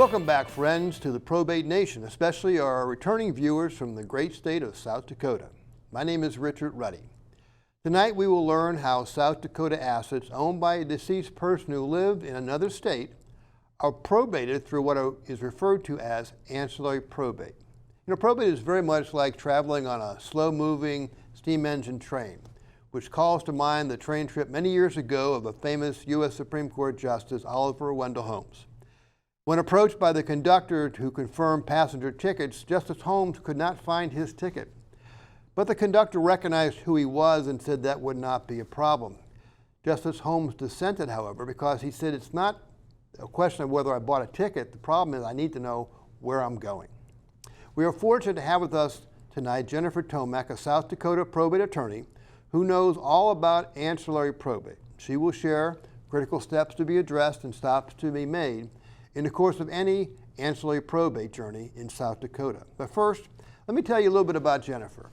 Welcome back, friends, to the Probate Nation, especially our returning viewers from the great state of South Dakota. My name is Richard Ruddy. Tonight we will learn how South Dakota assets owned by a deceased person who lived in another state are probated through what is referred to as ancillary probate. You know, probate is very much like traveling on a slow-moving steam engine train, which calls to mind the train trip many years ago of a famous U.S. Supreme Court Justice, Oliver Wendell Holmes. When approached by the conductor who confirmed passenger tickets, Justice Holmes could not find his ticket. But the conductor recognized who he was and said that would not be a problem. Justice Holmes dissented, however, because he said it's not a question of whether I bought a ticket. The problem is I need to know where I'm going. We are fortunate to have with us tonight Jennifer Tomac, a South Dakota probate attorney who knows all about ancillary probate. She will share critical steps to be addressed and stops to be made in the course of any ancillary probate journey in South Dakota. But first, let me tell you a little bit about Jennifer.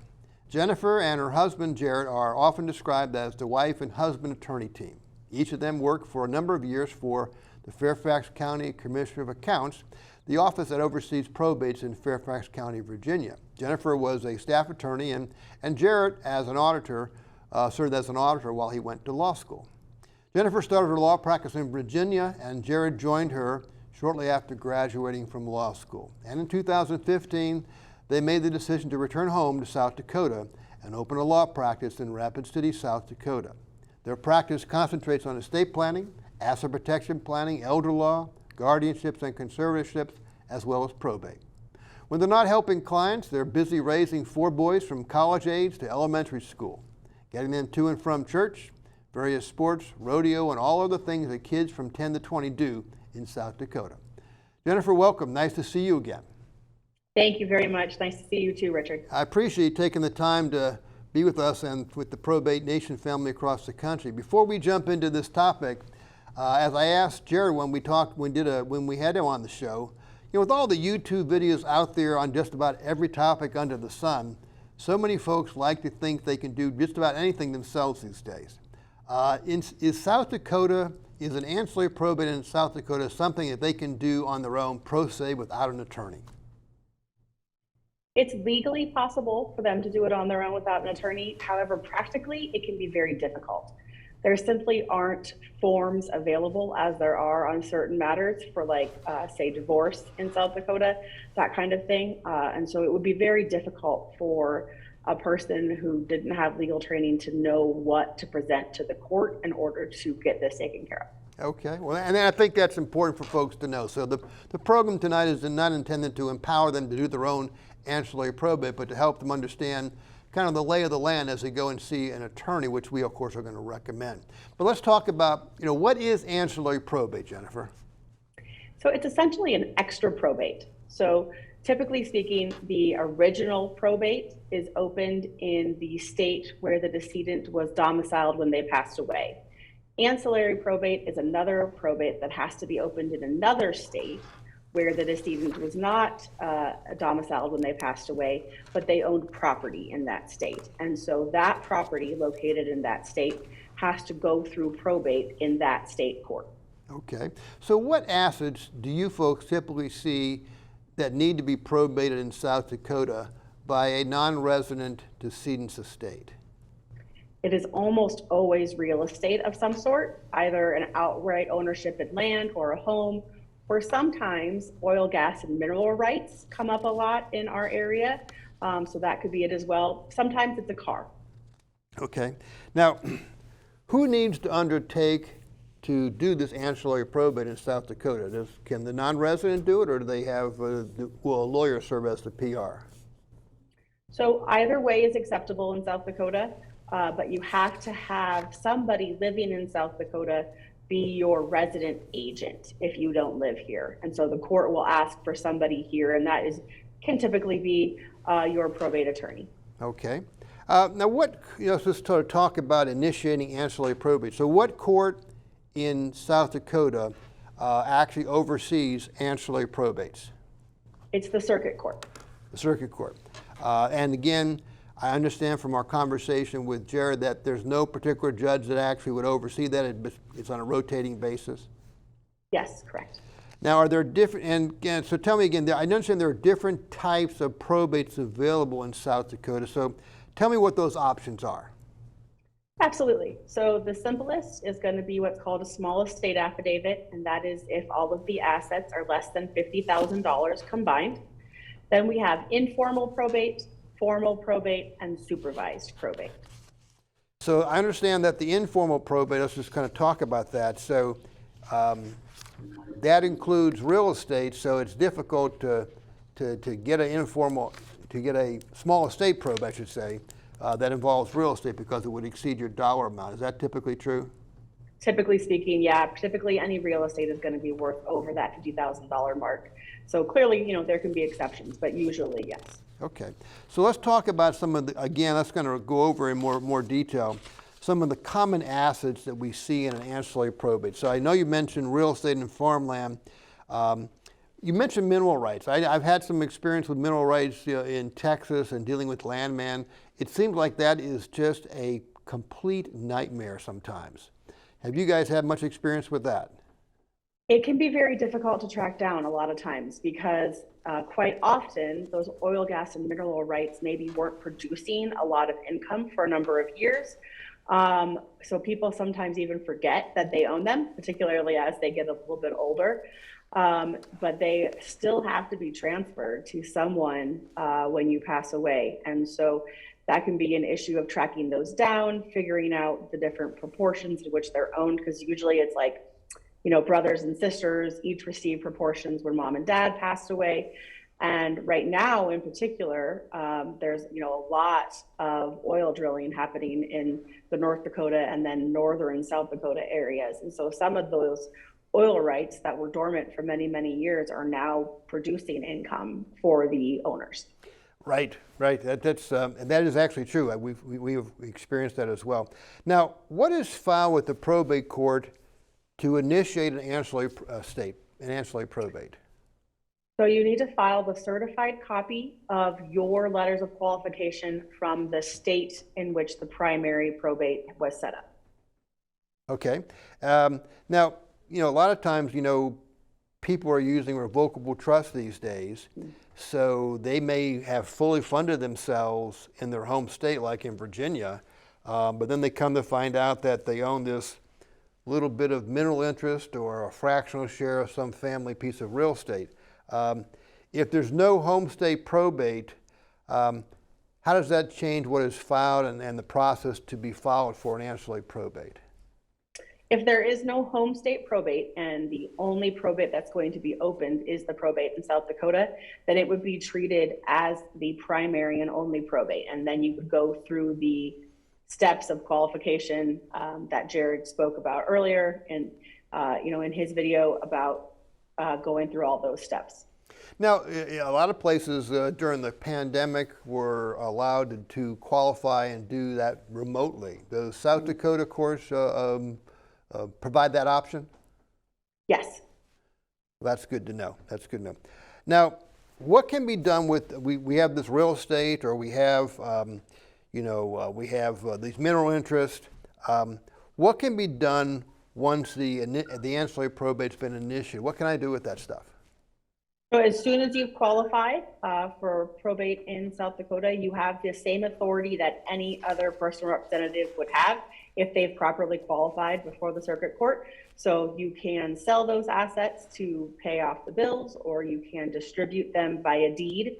Jennifer and her husband, Jared, are often described as the wife and husband attorney team. Each of them worked for a number of years for the Fairfax County Commissioner of Accounts, the office that oversees probates in Fairfax County, Virginia. Jennifer was a staff attorney, and Jared, as an auditor, served as an auditor while he went to law school. Jennifer started her law practice in Virginia, and Jared joined her shortly after graduating from law school. And in 2015, they made the decision to return home to South Dakota and open a law practice in Rapid City, South Dakota. Their practice concentrates on estate planning, asset protection planning, elder law, guardianships and conservatorships, as well as probate. When they're not helping clients, they're busy raising 4 boys from college age to elementary school, getting them to and from church, various sports, rodeo, and all other things that kids from 10 to 20 do in South Dakota. Jennifer, welcome. Nice to see you again. Thank you very much. Nice to see you too, Richard. I appreciate you taking the time to be with us and with the Probate Nation family across the country. Before we jump into this topic, as I asked Jared when we had him on the show, you know, with all the YouTube videos out there on just about every topic under the sun, so many folks like to think they can do just about anything themselves these days. Is an ancillary probate in South Dakota something that they can do on their own, pro se, without an attorney? It's legally possible for them to do it on their own without an attorney. However, practically, it can be very difficult. There simply aren't forms available as there are on certain matters for say divorce in South Dakota, that kind of thing. And so it would be very difficult for a person who didn't have legal training to know what to present to the court in order to get this taken care of. Okay, well, and I think that's important for folks to know. So the program tonight is not intended to empower them to do their own ancillary probate, but to help them understand kind of the lay of the land as they go and see an attorney, which we, of course, are going to recommend. But let's talk about, you know, what is ancillary probate, Jennifer? So it's essentially an extra probate. So typically speaking, the original probate is opened in the state where the decedent was domiciled when they passed away. Ancillary probate is another probate that has to be opened in another state where the decedent was not domiciled when they passed away, but they owned property in that state. And so that property located in that state has to go through probate in that state court. Okay, so what assets do you folks typically see that need to be probated in South Dakota by a non-resident decedent's estate? It is almost always real estate of some sort, either an outright ownership in land or a home, or sometimes oil, gas, and mineral rights come up a lot in our area. So that could be it as well. Sometimes it's a car. Okay. Now, who needs to undertake to do this ancillary probate in South Dakota? Can the non-resident do it, or do they have, will a lawyer serve as the PR? So either way is acceptable in South Dakota, but you have to have somebody living in South Dakota be your resident agent if you don't live here. And so the court will ask for somebody here, and that can typically be your probate attorney. Okay. Now let's sort of talk about initiating ancillary probate. So what court in South Dakota actually oversees ancillary probates? It's the circuit court. The circuit court. And again, I understand from our conversation with Jared that there's no particular judge that actually would oversee that. It's on a rotating basis. Yes, correct. Now, are there different, and again, so tell me again, I understand there are different types of probates available in South Dakota, so tell me what those options are. Absolutely. So the simplest is going to be what's called a small estate affidavit, and that is if all of the assets are less than $50,000 combined. Then we have informal probate, formal probate, and supervised probate. So I understand that the informal probate, let's just kind of talk about that. So that includes real estate, so it's difficult to get an informal, to get a small estate probate, I should say, that involves real estate because it would exceed your dollar amount. Is that typically true? Typically speaking, yeah, typically any real estate is going to be worth over that $50,000 mark. So clearly, you know, there can be exceptions, but usually, yes. Okay, so let's talk about some of the, again, that's going to go over in more detail, some of the common assets that we see in an ancillary probate. So I know you mentioned real estate and farmland. You mentioned mineral rights. I've had some experience with mineral rights in Texas and dealing with landman. It seems like that is just a complete nightmare sometimes. Have you guys had much experience with that? It can be very difficult to track down a lot of times because quite often those oil, gas, and mineral rights maybe weren't producing a lot of income for a number of years. So people sometimes even forget that they own them, particularly as they get a little bit older. But they still have to be transferred to someone when you pass away. And so that can be an issue of tracking those down, figuring out the different proportions in which they're owned, because usually it's like, you know, brothers and sisters each receive proportions when mom and dad passed away. And right now in particular, there's, you know, a lot of oil drilling happening in the North Dakota and then northern South Dakota areas. And so some of those oil rights that were dormant for many, many years are now producing income for the owners. Right. And that is actually true. We've experienced that as well. Now, what is filed with the probate court to initiate an ancillary probate? So you need to file the certified copy of your letters of qualification from the state in which the primary probate was set up. Okay. Now, you know, a lot of times, you know, people are using revocable trust these days, so they may have fully funded themselves in their home state, like in Virginia, but then they come to find out that they own this little bit of mineral interest or a fractional share of some family piece of real estate. If there's no home state probate, how does that change what is filed and the process to be followed for an ancillary probate? If there is no home state probate and the only probate that's going to be opened is the probate in South Dakota, then it would be treated as the primary and only probate. And then you would go through the steps of qualification that Jared spoke about earlier and you know, in his video about going through all those steps. Now, a lot of places during the pandemic were allowed to qualify and do that remotely. Does South Dakota course provide that option? Yes. That's good to know. That's good to know. Now, what can be done with, we have this real estate, or we have, we have these mineral interests. What can be done once the ancillary probate's been initiated? What can I do with that stuff? So as soon as you've qualified for probate in South Dakota, you have the same authority that any other personal representative would have if they've properly qualified before the circuit court. So you can sell those assets to pay off the bills, or you can distribute them by a deed,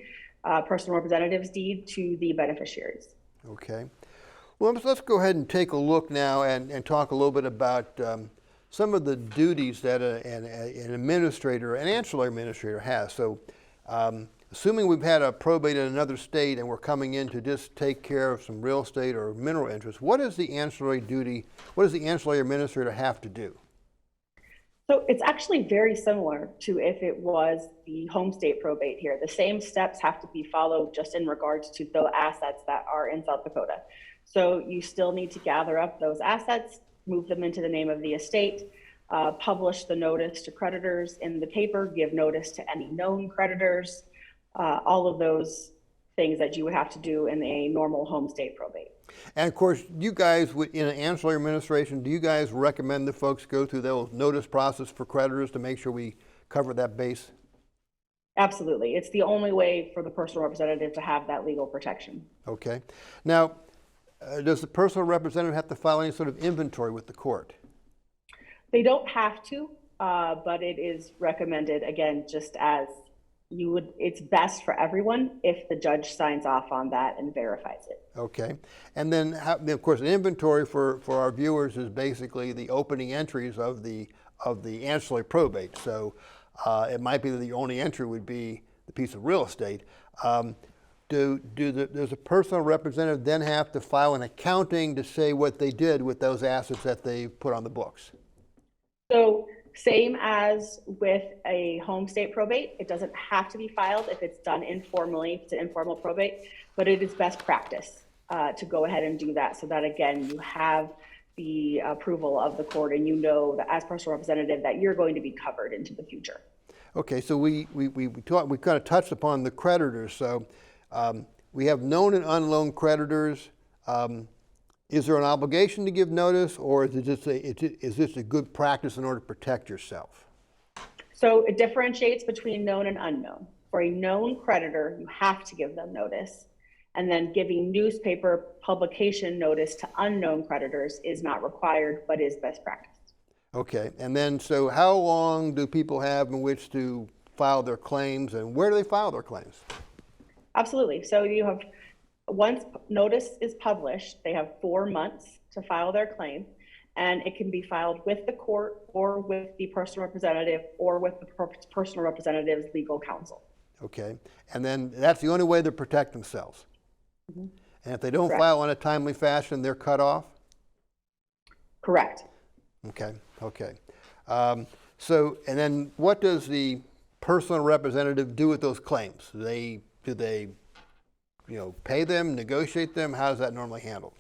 personal representative's deed, to the beneficiaries. Okay. Well, let's go ahead and take a look now and talk a little bit about some of the duties that an administrator, an ancillary administrator has. So assuming we've had a probate in another state and we're coming in to just take care of some real estate or mineral interests, what is the ancillary duty, what does the ancillary administrator have to do? So it's actually very similar to if it was the home state probate here. The same steps have to be followed just in regards to the assets that are in South Dakota. So you still need to gather up those assets, move them into the name of the estate, publish the notice to creditors in the paper, give notice to any known creditors, all of those things that you would have to do in a normal home state probate. And of course, you guys in an ancillary administration, do you guys recommend that folks go through the notice process for creditors to make sure we cover that base? Absolutely. It's the only way for the personal representative to have that legal protection. Okay. Now, does the personal representative have to file any sort of inventory with the court? They don't have to, but it is recommended, again, just as you would, it's best for everyone if the judge signs off on that and verifies it. Okay. And then, of course, an inventory for our viewers is basically the opening entries of the ancillary probate. So it might be that the only entry would be the piece of real estate. Does a personal representative then have to file an accounting to say what they did with those assets that they put on the books? So same as with a home state probate, it doesn't have to be filed if it's done informally, if it's an informal probate, but it is best practice to go ahead and do that so that, again, you have the approval of the court and you know that as personal representative that you're going to be covered into the future. Okay, so we kind of touched upon the creditors. So we have known and unknown creditors. Is there an obligation to give notice, or is this a good practice in order to protect yourself? So it differentiates between known and unknown. For a known creditor, you have to give them notice. And then giving newspaper publication notice to unknown creditors is not required, but is best practice. Okay, and then so how long do people have in which to file their claims, and where do they file their claims? Absolutely. So you have, once notice is published, they have 4 months to file their claim, and it can be filed with the court or with the personal representative or with the personal representative's legal counsel. Okay, and then that's the only way to protect themselves. Mm-hmm. And if they don't Correct. file in a timely fashion, they're cut off? Correct. Okay, okay. So, and then what does the personal representative do with those claims? Do they pay them, negotiate them? How is that normally handled?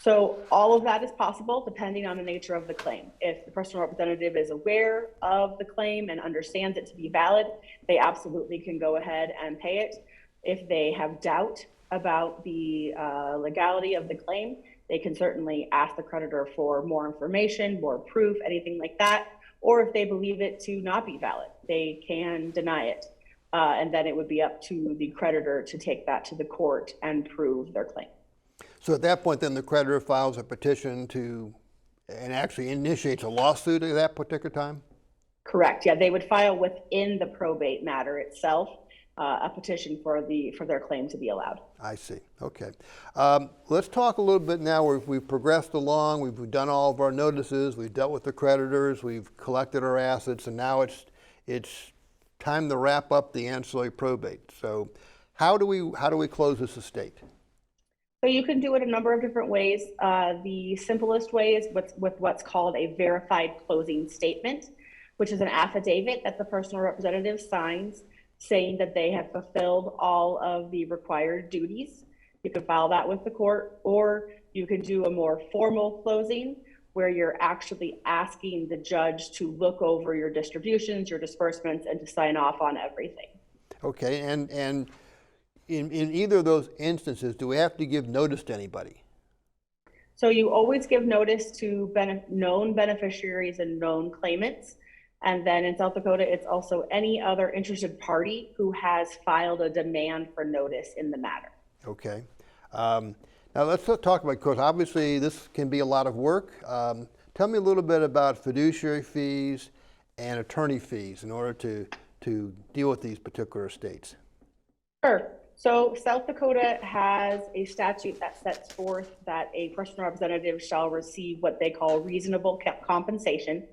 So all of that is possible depending on the nature of the claim. If the personal representative is aware of the claim and understands it to be valid, they absolutely can go ahead and pay it. If they have doubt about the legality of the claim, they can certainly ask the creditor for more information, more proof, anything like that. Or if they believe it to not be valid, they can deny it. And then it would be up to the creditor to take that to the court and prove their claim. So at that point, then the creditor files a petition and actually initiates a lawsuit at that particular time? Correct. Yeah, they would file within the probate matter itself a petition for their claim to be allowed. I see. Okay. Let's talk a little bit now. We've progressed along. We've done all of our notices. We've dealt with the creditors. We've collected our assets, and now it's time to wrap up the ancillary probate. So, how do we close this estate? So you can do it a number of different ways. The simplest way is with what's called a verified closing statement, which is an affidavit that the personal representative signs saying that they have fulfilled all of the required duties. You can file that with the court, or you can do a more formal closing where you're actually asking the judge to look over your distributions, your disbursements, and to sign off on everything. Okay, and in either of those instances, do we have to give notice to anybody? So you always give notice to known beneficiaries and known claimants. And then in South Dakota, it's also any other interested party who has filed a demand for notice in the matter. Okay. Now let's talk about, because obviously this can be a lot of work. Tell me a little bit about fiduciary fees and attorney fees in order to deal with these particular estates. Sure. So South Dakota has a statute that sets forth that a personal representative shall receive what they call reasonable compensation.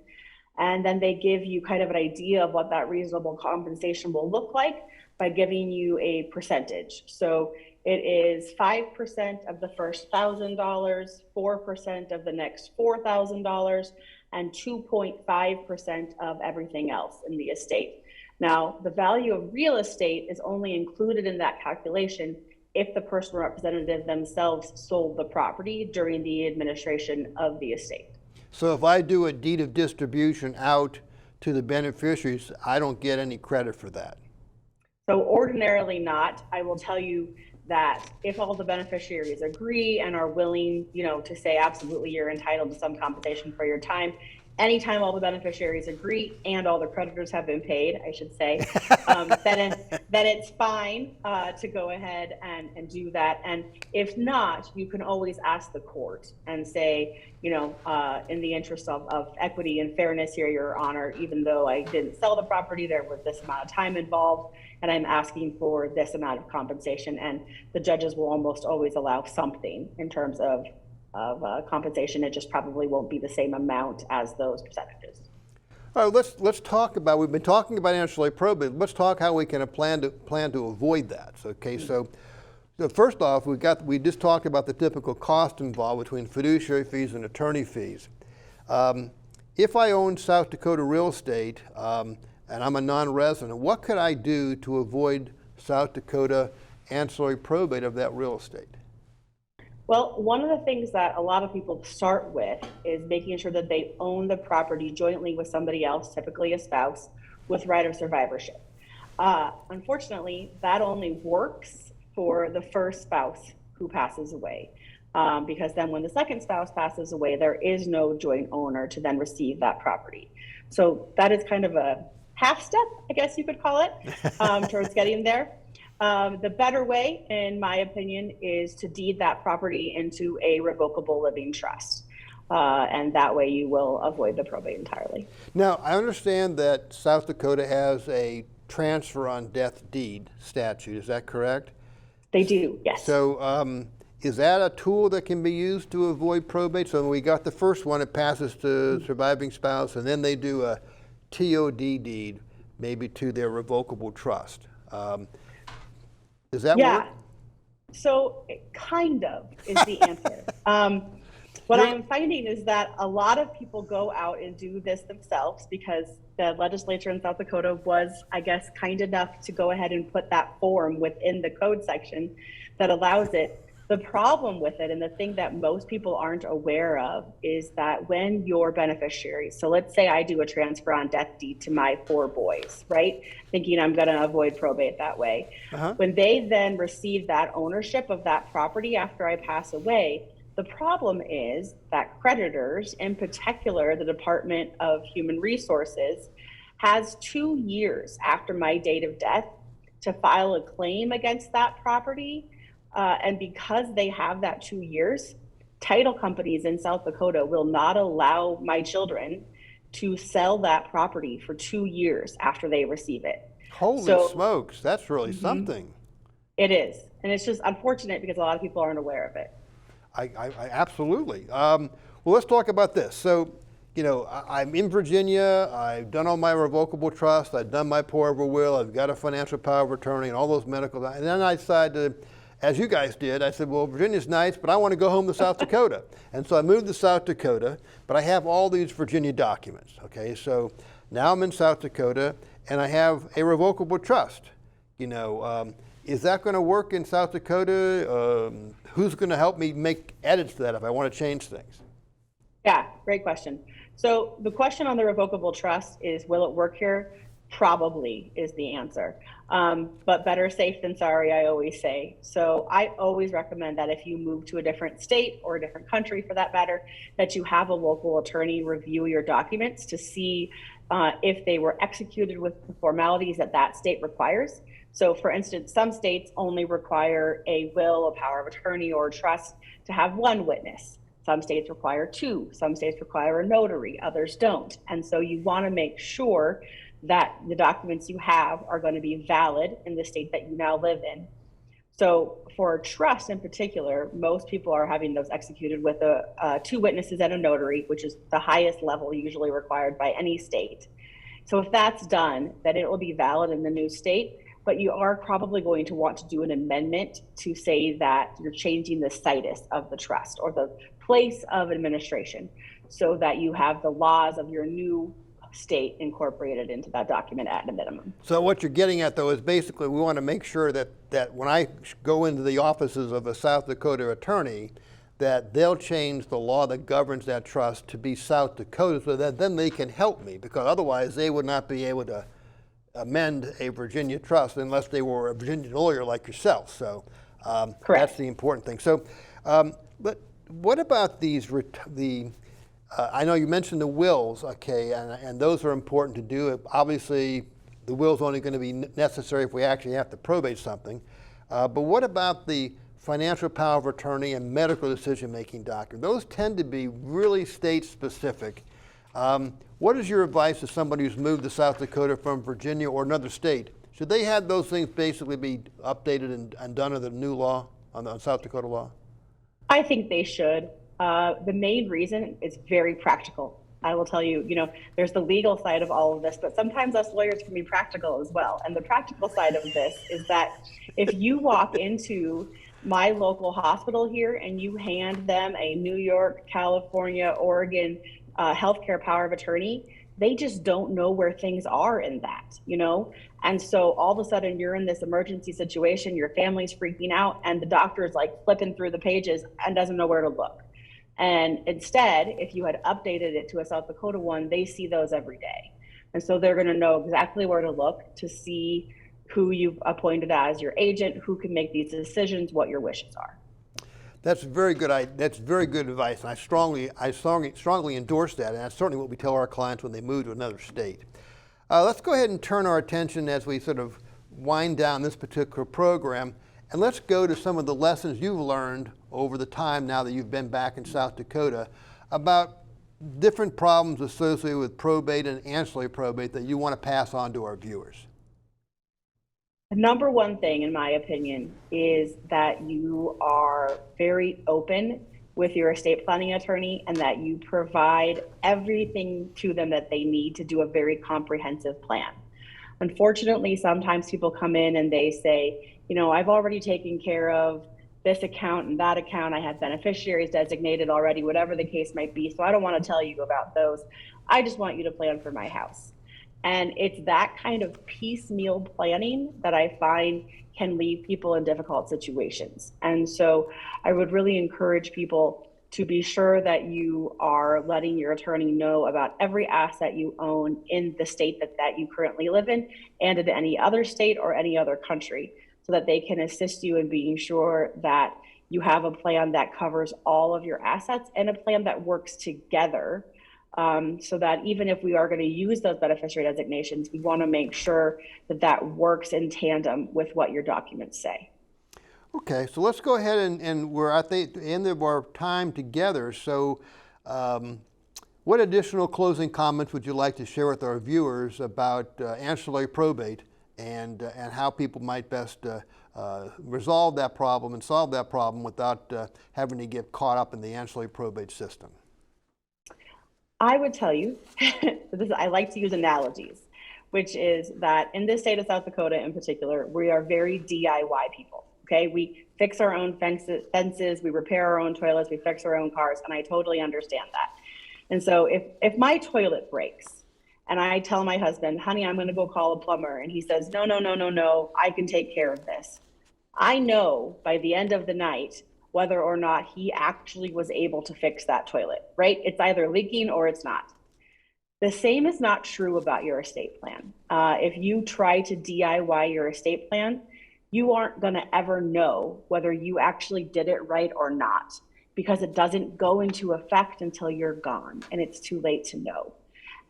And then they give you kind of an idea of what that reasonable compensation will look like by giving you a percentage. So it is 5% of the first $1,000, 4% of the next $4,000, and 2.5% of everything else in the estate. Now, the value of real estate is only included in that calculation if the personal representative themselves sold the property during the administration of the estate. So if I do a deed of distribution out to the beneficiaries, I don't get any credit for that? So ordinarily not. I will tell you that if all the beneficiaries agree and are willing, to say absolutely you're entitled to some compensation for your time, anytime all the beneficiaries agree and all the creditors have been paid, I should say, then it's fine to go ahead and do that. And if not, you can always ask the court and say, in the interest of equity and fairness here, Your Honor, even though I didn't sell the property, there was this amount of time involved, and I'm asking for this amount of compensation. And the judges will almost always allow something in terms of compensation. It just probably won't be the same amount as those percentages. All right, let's talk about, we've been talking about ancillary probate. Let's talk how we can plan to avoid that. Okay, so first off, we just talked about the typical cost involved between fiduciary fees and attorney fees. If I own South Dakota real estate and I'm a non-resident, what could I do to avoid South Dakota ancillary probate of that real estate? Well, one of the things that a lot of people start with is making sure that they own the property jointly with somebody else, typically a spouse, with right of survivorship. Unfortunately, that only works for the first spouse who passes away, because then when the second spouse passes away, there is no joint owner to then receive that property. So that is kind of a half step, I guess you could call it, towards getting there. The better way, in my opinion, is to deed that property into a revocable living trust. And that way you will avoid the probate entirely. Now, I understand that South Dakota has a transfer on death deed statute. Is that correct? They do, yes. So is that a tool that can be used to avoid probate? So when we got the first one, it passes to surviving spouse, and then they do a TOD deed, maybe to their revocable trust. Does that work? So it kind of is the answer. What I am finding is that a lot of people go out and do this themselves because the legislature in South Dakota was, I guess, kind enough to go ahead and put that form within the code section that allows it. The problem with it, and the thing that most people aren't aware of, is that when your beneficiary, so let's say I do a transfer on death deed to my 4 boys, right? Thinking I'm going to avoid probate that way. When they then receive that ownership of that property after I pass away, the problem is that creditors, in particular the Department of Human Resources, has 2 years after my date of death to file a claim against that property. And because they have that 2 years, title companies in South Dakota will not allow my children to sell that property for 2 years after they receive it. Holy smokes, that's really something. It is. And it's just unfortunate because a lot of people aren't aware of it. I absolutely. Well, let's talk about this. So, I'm in Virginia, I've done all my revocable trust, I've done my pour over will, I've got a financial power of attorney and all those medical, and then I decided to, as you guys did, I said, well, Virginia's nice, but I want to go home to South Dakota. And so I moved to South Dakota, but I have all these Virginia documents, okay? So now I'm in South Dakota, and I have a revocable trust. Is that going to work in South Dakota? Who's going to help me make edits to that if I want to change things? Yeah, great question. So the question on the revocable trust is, will it work here? Probably is the answer. But better safe than sorry, I always say. So I always recommend that if you move to a different state or a different country for that matter, that you have a local attorney review your documents to see if they were executed with the formalities that that state requires. So for instance, some states only require a will, a power of attorney, or a trust to have 1 witness. Some states require 2. Some states require a notary, others don't. And so you want to make sure that the documents you have are going to be valid in the state that you now live in. So for a trust in particular, most people are having those executed with 2 witnesses and a notary, which is the highest level usually required by any state. So if that's done, then it will be valid in the new state, but you are probably going to want to do an amendment to say that you're changing the situs of the trust or the place of administration so that you have the laws of your new state incorporated into that document at a minimum. So what you're getting at, though, is basically we want to make sure that when I go into the offices of a South Dakota attorney, that they'll change the law that governs that trust to be South Dakota so that then they can help me, because otherwise they would not be able to amend a Virginia trust unless they were a Virginia lawyer like yourself. So that's the important thing. So, but what about the I know you mentioned the wills, okay, and those are important to do. Obviously, the will's only going to be necessary if we actually have to probate something. But what about the financial power of attorney and medical decision-making doctrine? Those tend to be really state-specific. What is your advice to somebody who's moved to South Dakota from Virginia or another state? Should they have those things basically be updated and done under the new law, on South Dakota law? I think they should. The main reason is very practical. I will tell you, there's the legal side of all of this, but sometimes us lawyers can be practical as well. And the practical side of this is that if you walk into my local hospital here and you hand them a New York, California, Oregon healthcare power of attorney, they just don't know where things are in that, And so all of a sudden you're in this emergency situation, your family's freaking out, and the doctor's like flipping through the pages and doesn't know where to look. And instead, if you had updated it to a South Dakota one, they see those every day. And so they're going to know exactly where to look to see who you've appointed as your agent, who can make these decisions, what your wishes are. That's very good. That's very good advice, and I strongly endorse that, and that's certainly what we tell our clients when they move to another state. Let's go ahead and turn our attention as we sort of wind down this particular program, and let's go to some of the lessons you've learned over the time now that you've been back in South Dakota about different problems associated with probate and ancillary probate that you want to pass on to our viewers. The number one thing, in my opinion, is that you are very open with your estate planning attorney and that you provide everything to them that they need to do a very comprehensive plan. Unfortunately, sometimes people come in and they say, I've already taken care of this account and that account. I have beneficiaries designated already, whatever the case might be. So I don't want to tell you about those. I just want you to plan for my house. And it's that kind of piecemeal planning that I find can leave people in difficult situations. And so I would really encourage people to be sure that you are letting your attorney know about every asset you own in the state that you currently live in and in any other state or any other country, so that they can assist you in being sure that you have a plan that covers all of your assets and a plan that works together. So that even if we are going to use those beneficiary designations, we want to make sure that that works in tandem with what your documents say. Okay, so let's go ahead and we're at the end of our time together. So what additional closing comments would you like to share with our viewers about ancillary probate and how people might best resolve that problem and solve that problem without having to get caught up in the ancillary probate system? I would tell you, I like to use analogies, which is that in this state of South Dakota in particular, we are very DIY people, okay? We fix our own fences, we repair our own toilets, we fix our own cars, and I totally understand that. And so if my toilet breaks and I tell my husband, honey, I'm gonna go call a plumber, and he says, no, I can take care of this. I know by the end of the night whether or not he actually was able to fix that toilet, right? It's either leaking or it's not. The same is not true about your estate plan. If you try to DIY your estate plan, you aren't gonna ever know whether you actually did it right or not, because it doesn't go into effect until you're gone and it's too late to know.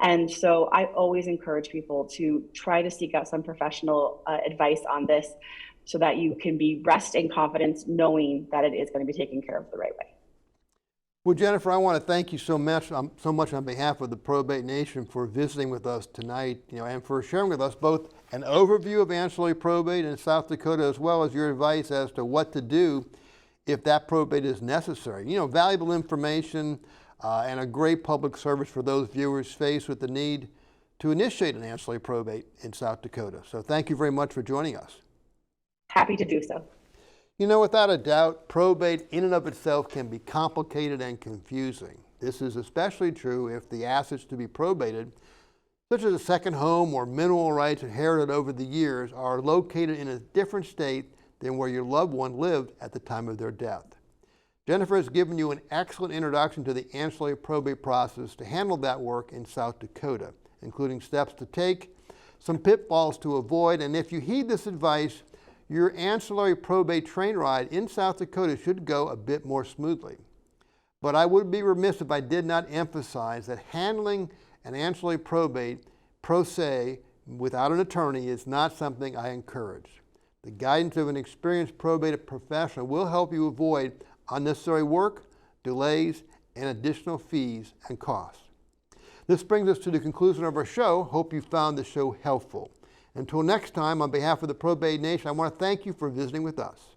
And so I always encourage people to try to seek out some professional advice on this, so that you can be rest in confidence knowing that it is going to be taken care of the right way. Well, Jennifer, I want to thank you so much on behalf of the Probate Nation for visiting with us tonight, and for sharing with us both an overview of ancillary probate in South Dakota, as well as your advice as to what to do if that probate is necessary. Valuable information and a great public service for those viewers faced with the need to initiate an ancillary probate in South Dakota. So thank you very much for joining us. Happy to do so. Without a doubt, probate in and of itself can be complicated and confusing. This is especially true if the assets to be probated, such as a second home or mineral rights inherited over the years, are located in a different state than where your loved one lived at the time of their death. Jennifer has given you an excellent introduction to the ancillary probate process to handle that work in South Dakota, including steps to take, some pitfalls to avoid, and if you heed this advice, your ancillary probate train ride in South Dakota should go a bit more smoothly. But I would be remiss if I did not emphasize that handling an ancillary probate pro se without an attorney is not something I encourage. The guidance of an experienced probate professional will help you avoid unnecessary work, delays, and additional fees and costs. This brings us to the conclusion of our show. Hope you found the show helpful. Until next time, on behalf of the Probate Nation, I want to thank you for visiting with us.